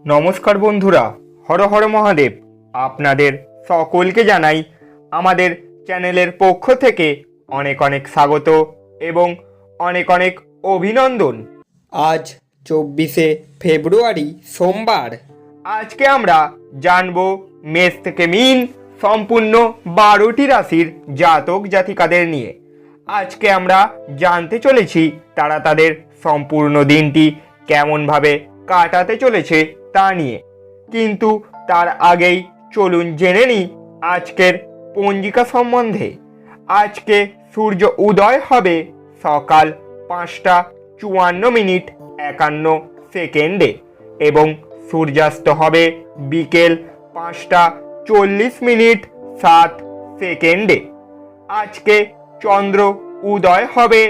নমস্কার বন্ধুরা, হর হর মহাদেব। আপনাদের সকলকে জানাই আমাদের চ্যানেলের পক্ষ থেকে অনেক অনেক স্বাগত এবং অনেক অনেক অভিনন্দন। আজ 24শে ফেব্রুয়ারি সোমবার। আজকে আমরা জানব মেষ থেকে মিন সম্পূর্ণ 12টি রাশির জাতক জাতিকাদের নিয়ে। আজকে আমরা জানতে চলেছি তারা তাদের সম্পূর্ণ দিনটি কেমনভাবে কাটাতে চলেছে তা নিয়ে। কিন্তু তার আগেই চলুন জেনে নিই আজকের পঞ্জিকা সম্বন্ধে। আজকে সূর্য উদয় হবে সকাল 5:54:51 এবং সূর্যাস্ত হবে বিকেল 5:40:07। আজকে চন্দ্র উদয় হবে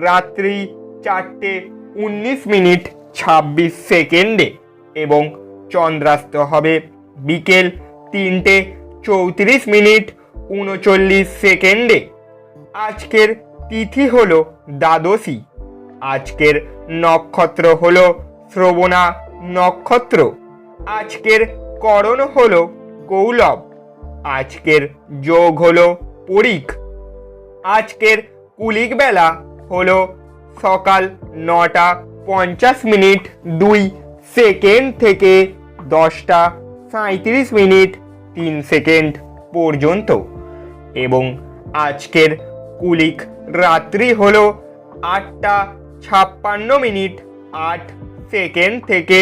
রাত্রি 4:19:26 এবং চন্দ্রাস্ত হবে বিকেল 3:34:39। আজকের তিথি হলো দ্বাদশী। আজকের নক্ষত্র হলো শ্রবণা নক্ষত্র। আজকের করণ হলো কৌলব। আজকের যোগ হলো পরিখ। আজকের কুলিক বেলা হলো সকাল 9:50:02 থেকে 10:37:03 পর্যন্ত এবং আজকের কুলিক রাত্রি হলো 8:56:08 থেকে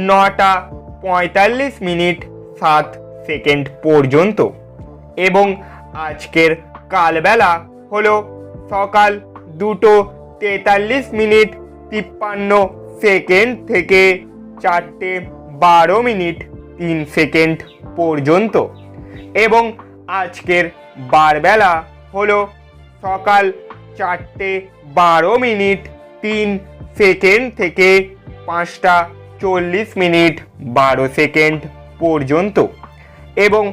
9:45:07 পর্যন্ত এবং আজকের কালবেলা হলো সকাল 2:43:53 থেকে 4:12:03 পর্যন্ত এবং আজকের বারবেলা হলো সকাল 4:12:03 থেকে 5:40:12 পর্যন্ত এবং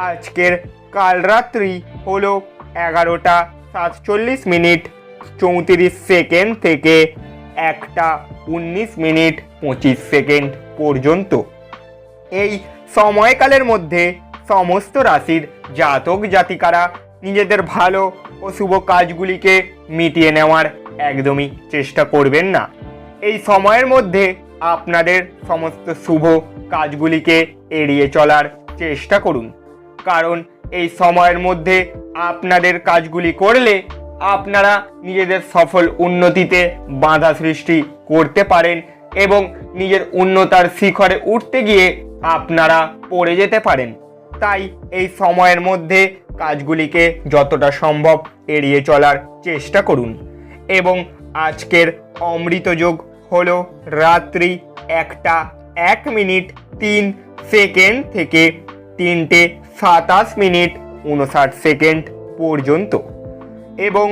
আজকের কালরাত্রি হলো 11:47:34 থেকে 1:19:25 পর্যন্ত। এই সময়কালের মধ্যে সমস্ত রাশির জাতক জাতিকারা নিজেদের ভালো ও শুভ কাজগুলিকে মিটিয়ে নেওয়ার একদমই চেষ্টা করবেন না। এই সময়ের মধ্যে আপনাদের সমস্ত শুভ কাজগুলিকে এড়িয়ে চলার চেষ্টা করুন, কারণ এই সময়ের মধ্যে আপনাদের কাজগুলি করলে আপনারা নিজেদের সফল উন্নতিতে বাধা সৃষ্টি করতে পারেন এবং নিজের উন্নতার শিখরে উঠতে গিয়ে আপনারা পড়ে যেতে পারেন। তাই এই সময়ের মধ্যে কাজগুলিকে যতটা সম্ভব এড়িয়ে চলার চেষ্টা করুন। এবং আজকের অমৃত যোগ হলো রাত্রি 1:01:03 থেকে 3:27:59 পর্যন্ত এবং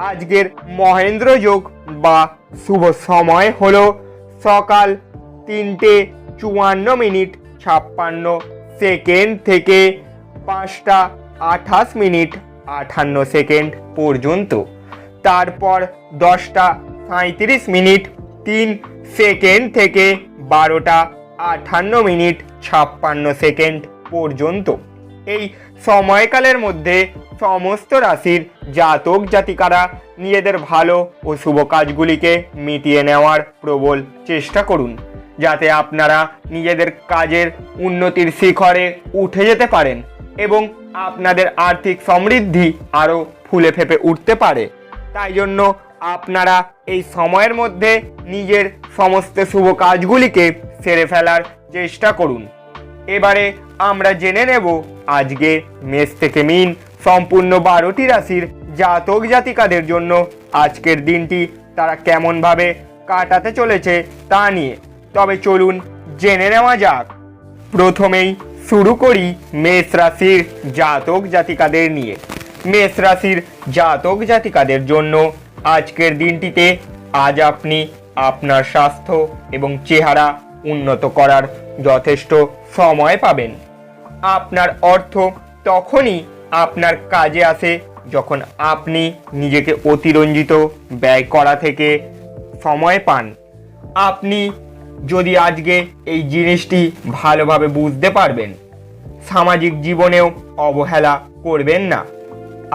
আজকের মহেন্দ্র যোগ বা শুভ সময় হলো সকাল 3:54:56 থেকে 5:28:58 পর্যন্ত। তারপর 10:37:03 থেকে 12:58:56 পর্যন্ত। এই সময়কালের মধ্যে সমস্ত রাশির জাতক জাতিকারা নিজেদের ভালো ও শুভ কাজগুলিকে মিটিয়ে নেওয়ার প্রবল চেষ্টা করুন, যাতে আপনারা নিজেদের কাজের উন্নতির শিখরে উঠে যেতে পারেন এবং আপনাদের আর্থিক সমৃদ্ধি আরও ফুলে ফেঁপে উঠতে পারে। তাই জন্য আপনারা এই সময়ের মধ্যে নিজের সমস্ত শুভ কাজগুলিকে সেরে ফেলার চেষ্টা করুন। এবারে আমরা জেনে নেব আজকে মেষ থেকে মিন সম্পূর্ণ 12টি রাশির জাতক জাতিকাদের জন্য আজকের দিনটি তারা কেমনভাবে কাটাতে চলেছে তা নিয়ে। তবে চলুন জেনে নেওয়া যাক। প্রথমেই শুরু করি মেষ রাশির জাতক জাতিকাদের নিয়ে। মেষ রাশির জাতক জাতিকাদের জন্য আজকের দিনটিতে আজ আপনি আপনার স্বাস্থ্য এবং চেহারা উন্নত করার যথেষ্ট সময় পাবেন। আপনার অর্থ তখনই আপনার কাজে আসে যখন আপনি নিজেকে অতিরঞ্জিত ব্যয় করা থেকে সময় পান। আপনি যদি আজকে এই জিনিসটি ভালোভাবে বুঝতে পারবেন, সামাজিক জীবনেও অবহেলা করবেন না।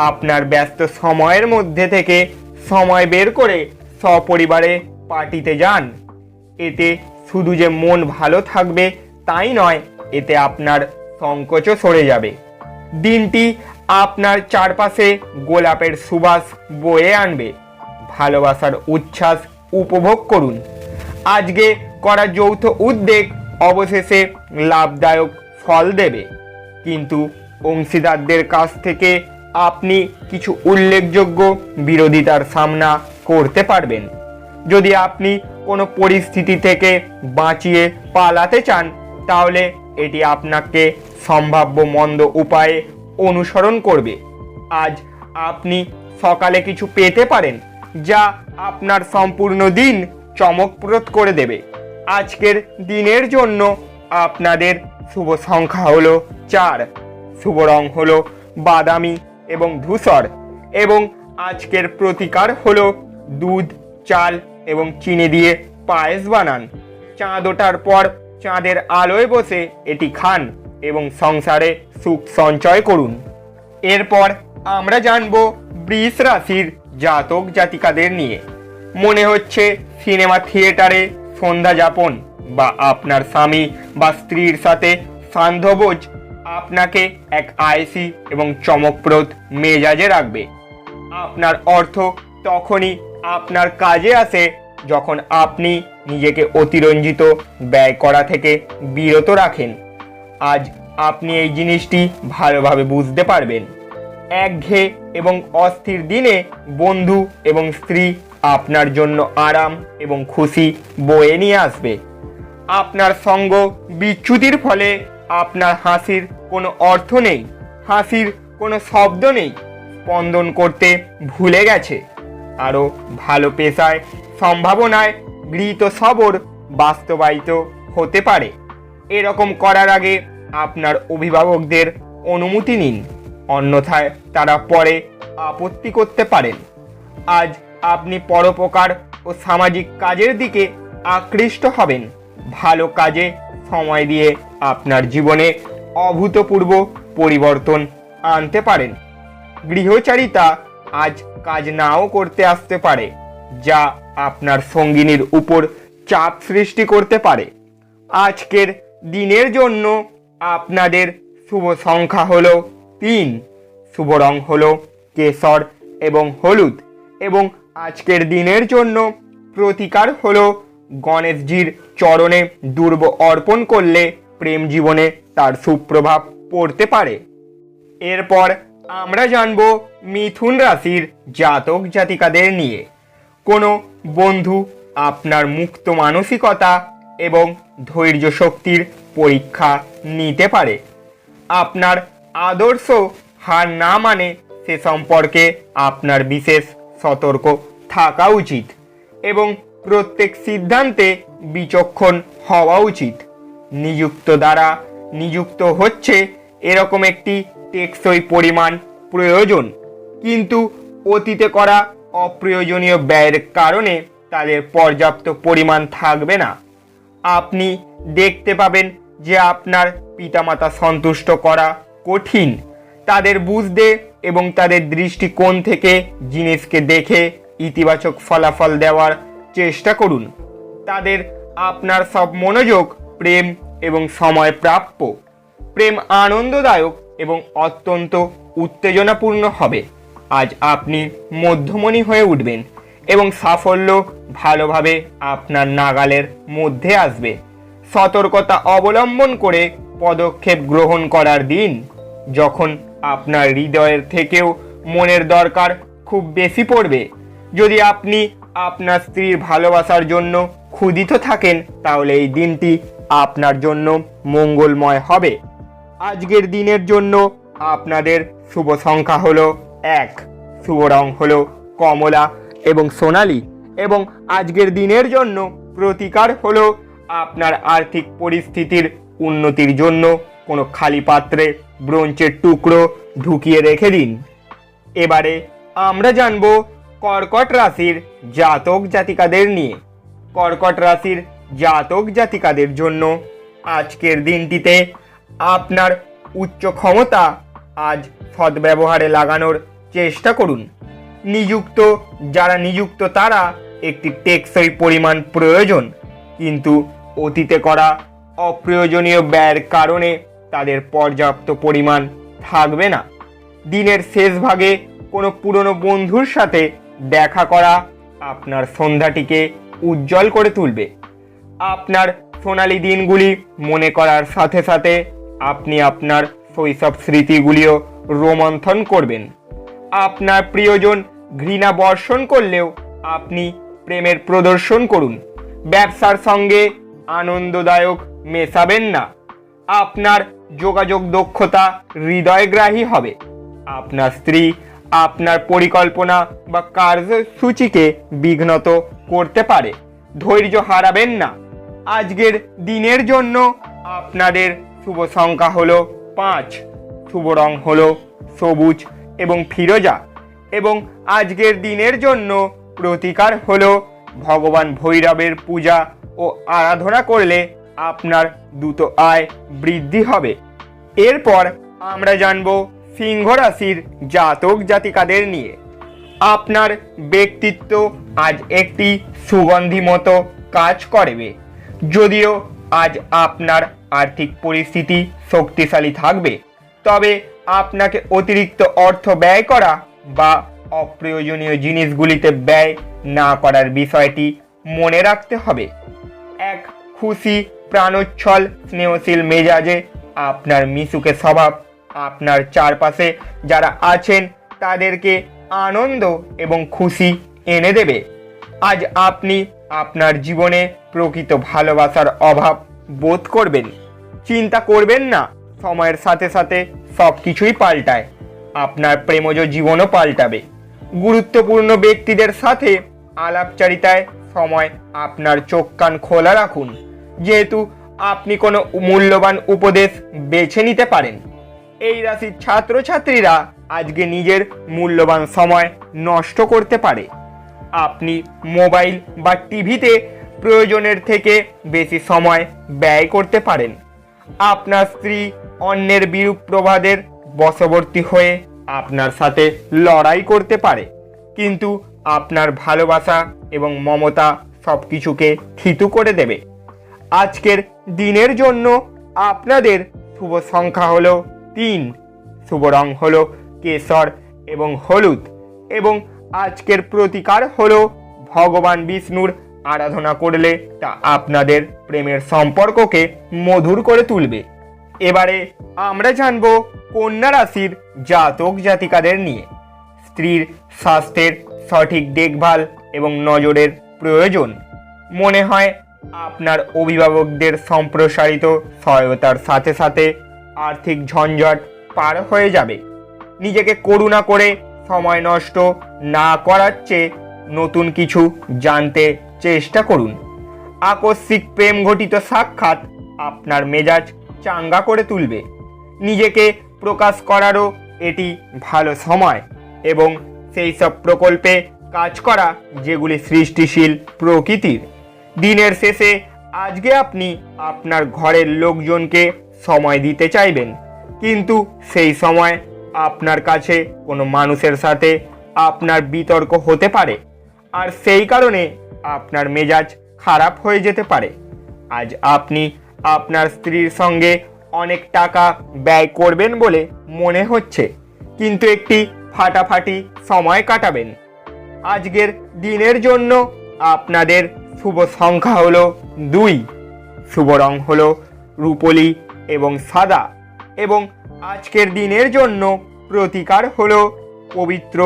আপনার ব্যস্ত সময়ের মধ্যে থেকে সময় বের করে সপরিবারে পার্টিতে যান। এতে শুধু যে মন ভালো থাকবে তাই নয়, এতে আপনার সংকোচও সরে যাবে। দিনটি আপনার চারপাশে গোলাপের সুবাস বয়ে আনবে। ভালোবাসার উচ্ছ্বাস উপভোগ করুন। আজকে করা যৌথ উদ্যোগ অবশেষে লাভদায়ক ফল দেবে, কিন্তু অংশীদারদের কাছ থেকে আপনি কিছু উল্লেখযোগ্য বিরোধিতার সামনা করতে পারবেন। যদি আপনি কোনো পরিস্থিতি থেকে বাঁচিয়ে পালাতে চান, তাহলে এটি আপনাকে সম্ভাব্য মন্দ উপায়ে অনুসরণ করবে। আজ আপনি সকালে কিছু পেতে পারেন যা আপনার সম্পূর্ণ দিন চমকপ্রদ করে দেবে। আজকের দিনের জন্য আপনাদের শুভ সংখ্যা হলো 4, শুভ রং হলো বাদামি এবং ধূসর, এবং আজকের প্রতিকার হলো দুধ, চাল এবং চিনি দিয়ে পায়েস বানান। চাঁদ ওঠার পর চাঁদের আলোয় বসে এটি খান এবং সংসারে সুখ সঞ্চয় করুন। এরপর আমরা জানব বৃষ রাশির জাতক জাতিকাদের নিয়ে। মনে হচ্ছে সিনেমা থিয়েটারে সন্ধ্যা যাপন বা আপনার স্বামী বা স্ত্রীর সাথে সান্ধ্যভোজ আপনাকে এক আয়েসি এবং চমকপ্রদ মেজাজে রাখবে। আপনার অর্থ তখনই আপনার কাজে আসে যখন আপনি নিজেকে অতিরঞ্জিত ব্যয় করা থেকে বিরত রাখেন। আজ আপনি এই জিনিসটি ভালোভাবে বুঝতে পারবেন। একঘেয়ে এবং অস্থির দিনে বন্ধু এবং স্ত্রী আপনার জন্য আরাম এবং খুশি বয়ে নিয়ে আসবে। আপনার সঙ্গ বিচ্যুতির ফলে আপনার হাসির কোনো অর্থ নেই, হাসির কোনো শব্দ নেই, স্পন্দন করতে ভুলে গেছে। আরও ভালো পেশায় সম্ভাবনায় গৃহীত সবর বাস্তবায়িত হতে পারে। এরকম করার আগে আপনার অভিভাবকদের অনুমতি নিন, অন্যথায় তারা পরে আপত্তি করতে পারেন। আজ আপনি পরোপকার ও সামাজিক কাজের দিকে আকৃষ্ট হবেন। ভালো কাজে সময় দিয়ে আপনার জীবনে অভূতপূর্ব পরিবর্তন আনতে পারেন। গৃহচারিতা আজ কাজ নাও করতে আসতে পারে, যা আপনার সঙ্গিনীর উপর চাপ সৃষ্টি করতে পারে। আজকের দিনের জন্য আপনাদের শুভ সংখ্যা হলো 3, শুভ রং হলো কেশর এবং হলুদ, এবং আজকের দিনের জন্য প্রতিকার হলো গণেশজির চরণে দুর্ব অর্পণ করলে প্রেম জীবনে তার সুপ্রভাব পড়তে পারে। এরপর আমরা জানব মিথুন রাশির জাতক জাতিকাদের নিয়ে। কোনো বন্ধু আপনার মুক্ত মানসিকতা এবং ধৈর্য শক্তির পরীক্ষা নিতে পারে। আপনার আদর্শ হার না মানে সে সম্পর্কে আপনার বিশেষ সতর্ক থাকা উচিত এবং প্রত্যেক সিদ্ধান্তে বিচক্ষণ হওয়া উচিত। নিযুক্ত দ্বারা নিযুক্ত হচ্ছে এরকম একটি টেকসই পরিমাণ প্রয়োজন, কিন্তু অতীতে করা অপ্রয়োজনীয় ব্যয়ের কারণে তাদের পর্যাপ্ত পরিমাণ থাকবে না। আপনি দেখতে পাবেন যে আপনার পিতামাতা সন্তুষ্ট করা কঠিন। তাদের বুঝতে এবং তাদের দৃষ্টিকোণ থেকে জিনিসকে দেখে ইতিবাচক ফলাফল দেওয়ার চেষ্টা করুন। তাদের আপনার সব মনোযোগ প্রেম এবং সময় প্রাপ্য। প্রেম আনন্দদায়ক এবং অত্যন্ত উত্তেজনাপূর্ণ হবে। আজ আপনি মধ্যমণি হয়ে উঠবেন এবং সাফল্য ভালোভাবে আপনার নাগালের মধ্যে আসবে। সতর্কতা অবলম্বন করে পদক্ষেপ গ্রহণ করার দিন, যখন আপনার হৃদয়ের থেকেও মনের দরকার খুব বেশি পড়বে। যদি আপনি আপনার স্ত্রীর ভালোবাসার জন্য ক্ষুধিত থাকেন, তাহলে এই দিনটি আপনার জন্য মঙ্গলময় হবে। আজকের দিনের জন্য আপনাদের শুভ সংখ্যা হলো 1, শুভ রং হলো কমলা এবং সোনালী, এবং আজকের দিনের জন্য প্রতিকার হলো আপনার আর্থিক পরিস্থিতির উন্নতির জন্য কোনো খালি পাত্রে ব্রোঞ্জের টুকরো ঢুকিয়ে রেখে দিন। এবারে আমরা জানব কর্কট রাশির জাতক জাতিকাদের নিয়ে। কর্কট রাশির জাতক জাতিকাদের জন্য আজকের দিনটিতে আপনার উচ্চ ক্ষমতা আজ সদ্ব্যবহারে লাগানোর চেষ্টা করুন। যারা নিযুক্ত তারা একটি টেকসই পরিমাণ প্রয়োজন, কিন্তু অতীতে করা অপ্রয়োজনীয় ব্যয়ের কারণে তাদের পর্যাপ্ত পরিমাণ থাকবে না। দিনের শেষ ভাগে কোনো পুরনো বন্ধুর সাথে দেখা করা আপনার সন্ধ্যাটিকে উজ্জ্বল করে তুলবে। আপনার সোনালি দিনগুলি মনে করার সাথে সাথে আপনি আপনার শৈশব স্মৃতিগুলিও রোমন্থন করবেন। আপনার প্রিয়জন ঘৃণা বর্ষণ করলেও আপনি প্রেমের প্রদর্শন করুন। ব্যবসার সঙ্গে আনন্দদায়ক মেশাবেন না। আপনার যোগাযোগ দক্ষতা হৃদয়গ্রাহী হবে। আপনার স্ত্রী আপনার পরিকল্পনা বা কার্যসূচিকে বিঘ্নত করতে পারে। ধৈর্য হারাবেন না। আজকের দিনের জন্য আপনাদের শুভ সংখ্যা হলো 5, শুভ রং হলো সবুজ এবং ফিরোজা, এবং আজকের দিনের জন্য প্রতিকার হলো ভগবান ভৈরবের পূজা ও আরাধনা করলে আপনার দ্রুত আয় বৃদ্ধি হবে। এরপর আমরা জানব সিংহ রাশির জাতক জাতিকাদের নিয়ে। আপনার ব্যক্তিত্ব আজ একটি সুগন্ধি মতো কাজ করবে। যদিও আজ আপনার আর্থিক পরিস্থিতি শক্তিশালী থাকবে, তবে আপনাকে অতিরিক্ত অর্থ ব্যয় করা বা অপ্রয়োজনীয় জিনিসগুলিতে ব্যয় না করার বিষয়টি মনে রাখতে হবে। এক খুশি, প্রাণোচ্ছল, স্নেহশীল মেজাজে আপনার মিশুকে স্বভাব আপনার চারপাশে যারা আছেন তাদেরকে আনন্দ এবং খুশি এনে দেবে। আজ আপনি আপনার জীবনে প্রকৃত ভালোবাসার অভাব বোধ করবেন। চিন্তা করবেন না, সময়ের সাথে সাথে সব কিছুই পাল্টায়। আপনার প্রেমজ জীবনও পাল্টাবে। গুরুত্বপূর্ণ ব্যক্তিদের সাথে আলাপচারিতায় সময় আপনার চোখ কান খোলা রাখুন, যেহেতু আপনি কোনো মূল্যবান উপদেশ বেছে নিতে পারেন। এই রাশির ছাত্রছাত্রীরা আজকে নিজের মূল্যবান সময় নষ্ট করতে পারে। আপনি মোবাইল বা টিভিতে প্রয়োজনের থেকে বেশি সময় ব্যয় করতে পারেন। আপনার স্ত্রী অন্যের বিরূপ প্রভাবের বশবর্তী হয়ে আপনার সাথে লড়াই করতে পারে, কিন্তু আপনার ভালোবাসা এবং মমতা সব কিছুকে থিতু করে দেবে। আজকের দিনের জন্য আপনাদের শুভ সংখ্যা হলো 3, শুভ রং হলো কেশর এবং হলুদ, এবং আজকের প্রতিকার হলো ভগবান বিষ্ণুর আরাধনা করলে তা আপনাদের প্রেমের সম্পর্ককে মধুর করে তুলবে। এবারে আমরা জানব কন্যা রাশির জাতক জাতিকাদের নিয়ে। স্ত্রীর স্বাস্থ্যের সঠিক দেখভাল এবং নজরের প্রয়োজন। মনে হয় আপনার অভিভাবকদের সম্প্রসারিত সহায়তার সাথে সাথে আর্থিক ঝঞ্ঝট পার হয়ে যাবে। নিজেকে করুণা করে সময় নষ্ট না করার চেয়ে নতুন কিছু জানতে চেষ্টা করুন। আকস্মিক প্রেম ঘটিত সাক্ষাৎ আপনার মেজাজ চাঙ্গা করে তুলবে। নিজেকে প্রকাশ করারও এটি ভালো সময়, এবং সেই সব প্রকল্পে কাজ করা যেগুলি সৃষ্টিশীল প্রকৃতির। দিনের শেষে আজকে আপনি আপনার ঘরের লোকজনকে সময় দিতে চাইবেন, কিন্তু সেই সময় আপনার কাছে কোনো মানুষের সাথে আপনার বিতর্ক হতে পারে, আর সেই কারণে আপনার মেজাজ খারাপ হয়ে যেতে পারে। আজ আপনি আপনার স্ত্রীর সঙ্গে অনেক টাকা ব্যয় করবেন বলে মনে হচ্ছে, কিন্তু একটি ফাটাফাটি সময় কাটাবেন। আজকের দিনের জন্য আপনাদের শুভ সংখ্যা হলো 2, শুভ রং হলো রূপলি এবং সাদা, এবং আজকের দিনের জন্য প্রতিকার হলো পবিত্র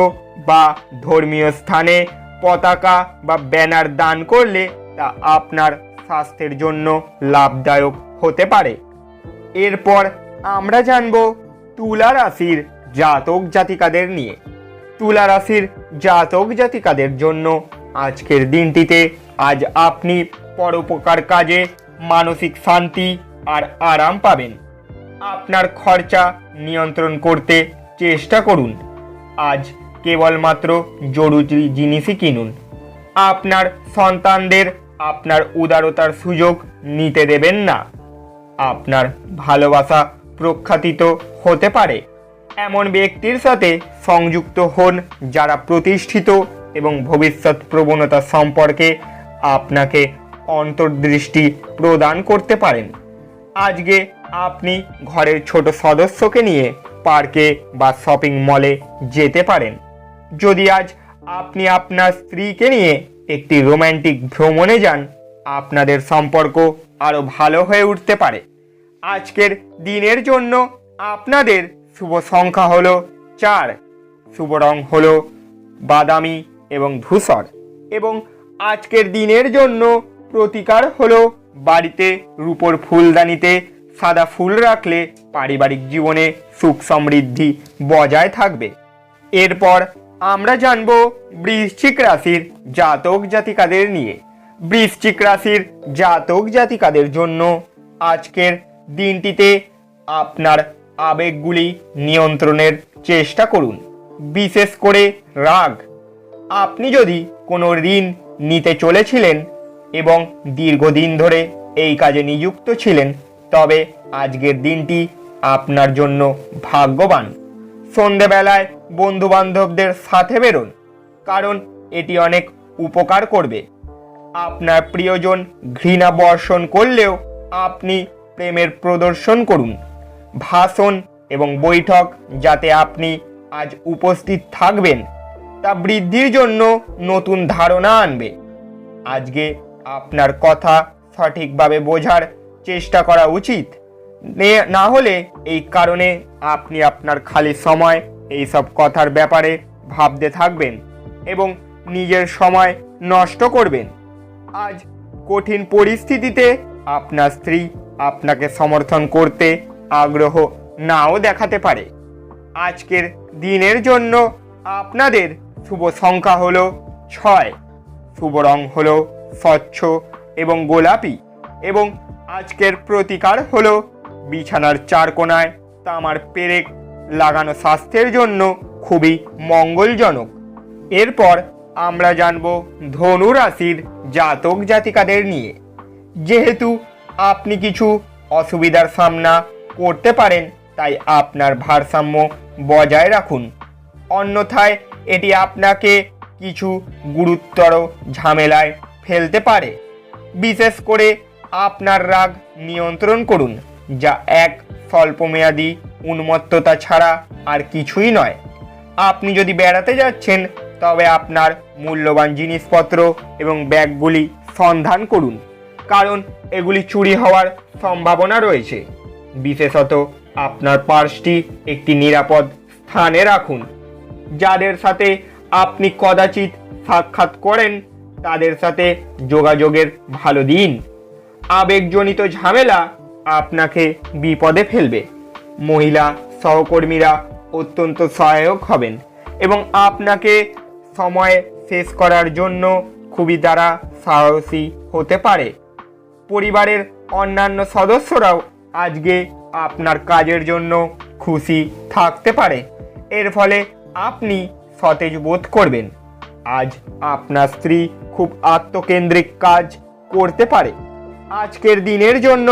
বা ধর্মীয় স্থানে পতাকা বা ব্যানার দান করলে তা আপনার স্বাস্থ্যের জন্য লাভদায়ক হতে পারে। এরপর আমরা জানব তুলা রাশির জাতক জাতিকাদের নিয়ে। তুলা রাশির জাতক জাতিকাদের জন্য আজকের দিনটিতে আজ আপনি পরোপকার কাজে মানসিক শান্তি আর আরাম পাবেন। আপনার খরচা নিয়ন্ত্রণ করতে চেষ্টা করুন। আজ কেবলমাত্র জরুরি জিনিসই কিনুন। আপনার সন্তানদের আপনার উদারতার সুযোগ নিতে দেবেন না। আপনার ভালোবাসা প্রখ্যাতিত হতে পারে। এমন ব্যক্তির সাথে সংযুক্ত হন যারা প্রতিষ্ঠিত এবং ভবিষ্যৎ প্রবণতা সম্পর্কে আপনাকে অন্তর্দৃষ্টি প্রদান করতে পারেন। আজকে আপনি ঘরের ছোট সদস্যকে নিয়ে পার্কে বা শপিং মলে যেতে পারেন। যদি আজ আপনি আপনার স্ত্রীকে নিয়ে একটি রোম্যান্টিক ভ্রমণে যান, আপনাদের সম্পর্ক আরও ভালো হয়ে উঠতে পারে। আজকের দিনের জন্য আপনাদের শুভ সংখ্যা হলো 4, শুভ রং হলো বাদামি এবং ধূসর, এবং আজকের দিনের জন্য প্রতিকার হলো বাড়িতে রূপোর ফুলদানিতে সাদা ফুল রাখলে পারিবারিক জীবনে সুখ সমৃদ্ধি বজায় থাকবে। এরপর আমরা জানব বৃশ্চিক রাশির জাতক জাতিকাদের নিয়ে। বৃশ্চিক রাশির জাতক জাতিকাদের জন্য আজকের দিনটিতে আপনার আবেগগুলি নিয়ন্ত্রণের চেষ্টা করুন, বিশেষ করে রাগ। আপনি যদি কোনো ঋণ নিতে চলেছিলেন এবং দীর্ঘদিন ধরে এই কাজে নিযুক্ত ছিলেন, তবে আজকের দিনটি আপনার জন্য ভাগ্যবান। সন্ধেবেলায় বন্ধুবান্ধবদের সাথে বেরোন, কারণ এটি অনেক উপকার করবে। আপনার প্রিয়জন ঘৃণা বর্ষণ করলেও আপনি প্রেমের প্রদর্শন করুন। ভাষণ এবং বৈঠক যাতে আপনি আজ উপস্থিত থাকবেন, তা বৃদ্ধির জন্য নতুন ধারণা আনবে। আজকে আপনার কথা সঠিকভাবে বোঝার চেষ্টা করা উচিত, না হলে এই কারণে আপনি আপনার খালি সময় এইসব কথার ব্যাপারে ভাবতে থাকবেন এবং নিজের সময় নষ্ট করবেন। আজ কঠিন পরিস্থিতিতে আপনার স্ত্রী আপনাকে সমর্থন করতে আগ্রহ নাও দেখাতে পারে। আজকের দিনের জন্য আপনাদের শুভ সংখ্যা হলো 6, শুভ রং হলো স্বচ্ছ এবং গোলাপি, এবং আজকের প্রতিকার হলো বিছানার 4 কোণায় তামার পেরেক লাগানো স্বাস্থ্যের জন্য খুবই মঙ্গলজনক। এরপর আমরা জানব ধনু রাশির জাতক জাতিকাদের নিয়ে। যেহেতু আপনি কিছু অসুবিধার সামনা করতে পারেন, তাই আপনার ভারসাম্য বজায় রাখুন, অন্যথায় এটি আপনাকে কিছু গুরুতর ঝামেলায় ফেলতে পারে। বিশেষ করে আপনার রাগ নিয়ন্ত্রণ করুন, যা এক স্বল্পমেয়াদী উন্মত্ততা ছাড়া আর কিছুই নয়। আপনি যদি বেড়াতে যাচ্ছেন, তবে আপনার মূল্যবান জিনিসপত্র এবং ব্যাগগুলি সন্ধান করুন, কারণ এগুলি চুরি হওয়ার সম্ভাবনা রয়েছে। বিশেষত আপনার পার্সটি একটি নিরাপদ স্থানে রাখুন। যাদের সাথে আপনি কদাচিৎ সাক্ষাৎ করেন, তাদের সাথে যোগাযোগের ভালো দিন। আবেগজনিত ঝামেলা আপনাকে বিপদে ফেলবে। মহিলা সহকর্মীরা অত্যন্ত সহায়ক হবেন এবং আপনাকে সময় শেষ করার জন্য খুবই তারা সাহসী হতে পারে। পরিবারের অন্যান্য সদস্যরাও আজকে আপনার কাজের জন্য খুশি থাকতে পারে। এর ফলে আপনি সতেজ বোধ করবেন। আজ আপনার স্ত্রী খুব আত্মকেন্দ্রিক কাজ করতে পারে। আজকের দিনের জন্য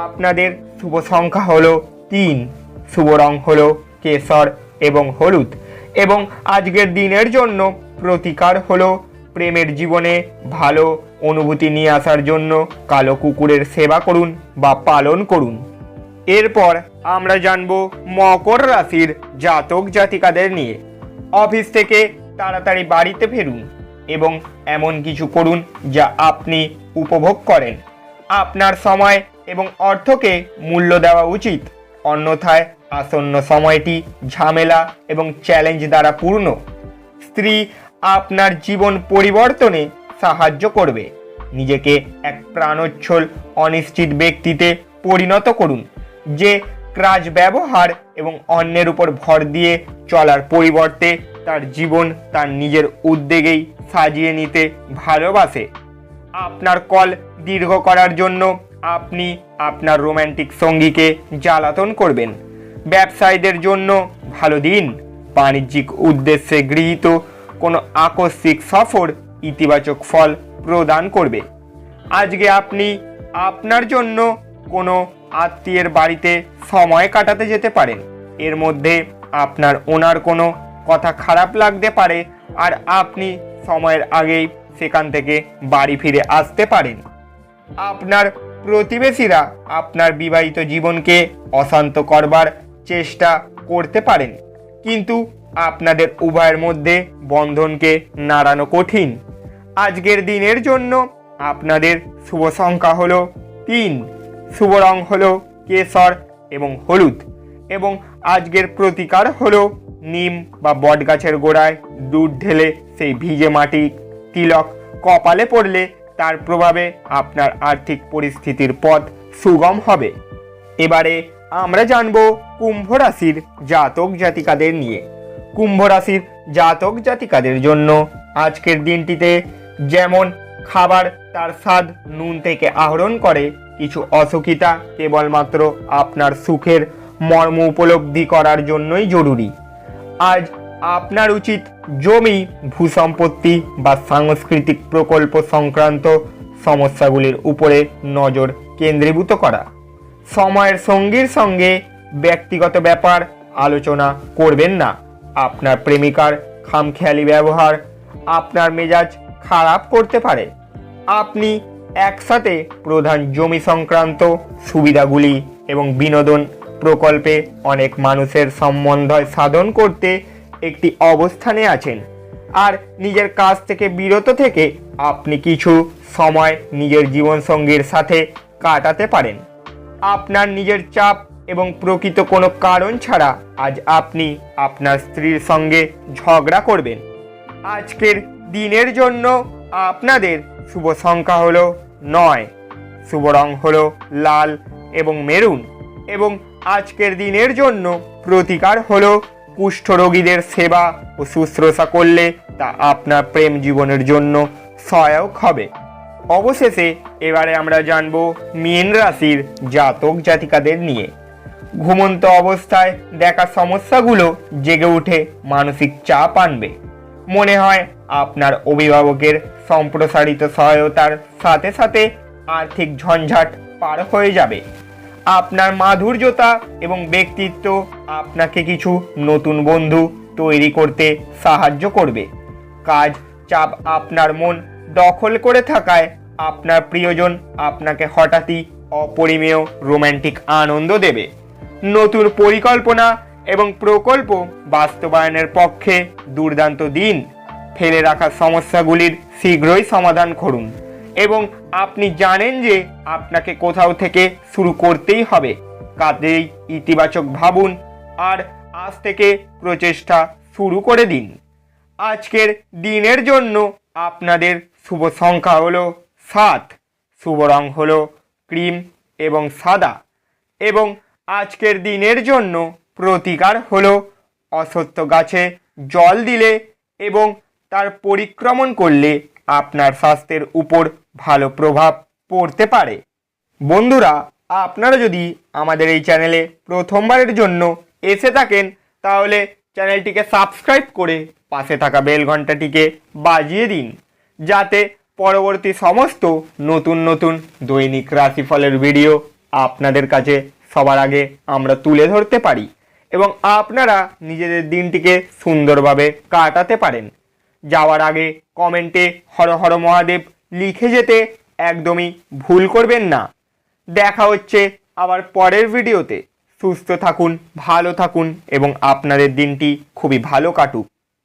আপনাদের শুভ সংখ্যা হলো 3, শুভ রং হলো কেশর এবং হলুদ, এবং আজকের দিনের জন্য প্রতিকার হলো প্রেমের জীবনে ভালো অনুভূতি নিয়ে আসার জন্য কালো কুকুরের সেবা করুন বা পালন করুন। এরপর আমরা জানব মকর রাশির জাতক জাতিকাদের নিয়ে। অফিস থেকে তাড়াতাড়ি বাড়িতে ফিরুন এবং এমন কিছু করুন যা আপনি উপভোগ করেন। আপনার সময় এবং অর্থকে মূল্য দেওয়া উচিত, অন্যথায় আসন্ন সময়টি ঝামেলা এবং চ্যালেঞ্জ দ্বারা পূর্ণ। স্ত্রী আপনার জীবন পরিবর্তনে সাহায্য করবে। নিজেকে এক প্রাণোচ্ছল অনিশ্চিত ব্যক্তিতে পরিণত করুন, যে ক্রাজ ব্যবহার এবং অন্যের উপর ভর দিয়ে চলার পরিবর্তে তার জীবন তার নিজের উদ্যোগেই সাজিয়ে নিতে ভালোবাসে। আপনার কল দীর্ঘ করার জন্য আপনি আপনার রোম্যান্টিক সঙ্গীকে জ্বালাতন করবেন। ব্যবসায়ীদের জন্য ভালো দিন। বাণিজ্যিক উদ্দেশ্যে গৃহীত কোনো আকস্মিক সফর ইতিবাচক ফল প্রদান করবে। আজকে আপনি আপনার জন্য কোনো আত্মীয়ের বাড়িতে সময় কাটাতে যেতে পারেন। এর মধ্যে আপনার ওনার কোনো কথা খারাপ লাগতে পারে, আর আপনি সময়ের আগেই সেখান থেকে বাড়ি ফিরে আসতে পারেন। আপনার প্রতিবেশীরা আপনার বিবাহিত জীবনকে অশান্ত করবার চেষ্টা করতে পারেন, কিন্তু আপনাদের উভয়ের মধ্যে বন্ধনকে নাড়ানো কঠিন। আজকের দিনের জন্য আপনাদের শুভ সংখ্যা হলো 3, শুভ রং হলো কেশর এবং হলুদ, এবং আজকের প্রতিকার হলো নিম বা বটগাছের গোড়ায় দুধ ঢেলে সেই ভিজে মাটি তিলক কপালে পড়লে তার প্রভাবে আপনার আর্থিক পরিস্থিতির পথ সুগম হবে। এবারে আমরা জানব কুম্ভ রাশির জাতক জাতিকাদের নিয়ে। কুম্ভ রাশির জাতক জাতিকাদের জন্য আজকের দিনটিতে যেমন খাবার তার স্বাদ নুন থেকে আহরণ করে, কিছু অসুখিতা কেবলমাত্র আপনার সুখের মর্ম উপলব্ধি করার জন্যই জরুরি। আজ আপনার উচিত জমি, ভূসম্পত্তি বা সাংস্কৃতিক প্রকল্প সংক্রান্ত সমস্যাগুলির উপরে নজর কেন্দ্রীভূত করা। সময়ের সঙ্গীর সঙ্গে ব্যক্তিগত ব্যাপার আলোচনা করবেন না। আপনার প্রেমিকার খামখেয়ালি ব্যবহার আপনার মেজাজ খারাপ করতে পারে। আপনি একসাথে প্রধান জমি সংক্রান্ত সুবিধাগুলি এবং বিনোদন প্রকল্পে অনেক মানুষের সম্বন্ধ সাধন করতে একটি অবস্থানে আছেন, আর নিজের কাজ থেকে বিরত থেকে আপনি কিছু সময় নিজের জীবনসঙ্গীর সাথে কাটাতে পারেন। আপনার নিজের চাপ এবং প্রকৃত কোনো কারণ ছাড়া আজ আপনি আপনার স্ত্রীর সঙ্গে ঝগড়া করবেন। আজকের দিনের জন্য আপনাদের শুভ সংখ্যা হলো 9, শুভ রং হলো লাল এবং মেরুন, এবং আজকের দিনের জন্য প্রতিকার হলো কুষ্ঠরোগীদের সেবা ও শুশ্রূষা করলে তা আপনার প্রেম জীবনের জন্য সহায়ক হবে। অবশেষে এবারে আমরা জানব মীন রাশির জাতক জাতিকাদের নিয়ে। ঘুমন্ত অবস্থায় দেখা সমস্যাগুলো জেগে উঠে মানসিক চাপ আনবে। মনে হয় আপনার অভিভাবকের সম্প্রসারিত সহায়তার সাথে সাথে আর্থিক ঝঞ্ঝাট পার হয়ে যাবে। আপনার মাধুর্যতা এবং ব্যক্তিত্ব আপনাকে কিছু নতুন বন্ধু তৈরি করতে সাহায্য করবে। কাজ চাপ আপনার মন দখল করে থাকায় আপনার প্রিয়জন আপনাকে হঠাৎই অপরিমেয় রোম্যান্টিক আনন্দ দেবে। নতুন পরিকল্পনা এবং প্রকল্প বাস্তবায়নের পক্ষে দুর্দান্ত দিন। ফেলে রাখা সমস্যাগুলির শীঘ্রই সমাধান করুন, এবং আপনি জানেন যে আপনাকে কোথাও থেকে শুরু করতেই হবে। কাজেই ইতিবাচক ভাবুন আর আজ থেকে প্রচেষ্টা শুরু করে দিন। আজকের দিনের জন্য আপনাদের শুভ সংখ্যা হলো 7, শুভ রং হলো ক্রিম এবং সাদা, এবং আজকের দিনের জন্য প্রতিকার হলো অশ্বত্থ গাছে জল দিলে এবং তার পরিক্রমণ করলে আপনার স্বাস্থ্যের উপর ভালো প্রভাব পড়তে পারে। বন্ধুরা, আপনারা যদি আমাদের এই চ্যানেলে প্রথমবারের জন্য এসে থাকেন তাহলে চ্যানেলটিকে সাবস্ক্রাইব করে পাশে থাকা বেল ঘন্টাটিকে বাজিয়ে দিন, যাতে পরবর্তী সমস্ত নতুন নতুন দৈনিক রাশিফলের ভিডিও আপনাদের কাছে সবার আগে আমরা তুলে ধরতে পারি এবং আপনারা নিজেদের দিনটিকে সুন্দরভাবে কাটাতে পারেন। যাওয়ার আগে কমেন্টে হর হর মহাদেব লিখে যেতে একদমই ভুল করবেন না। দেখা হচ্ছে আবার পরের ভিডিওতে। সুস্থ থাকুন, ভালো থাকুন এবং আপনাদের দিনটি খুবই ভালো কাটুক।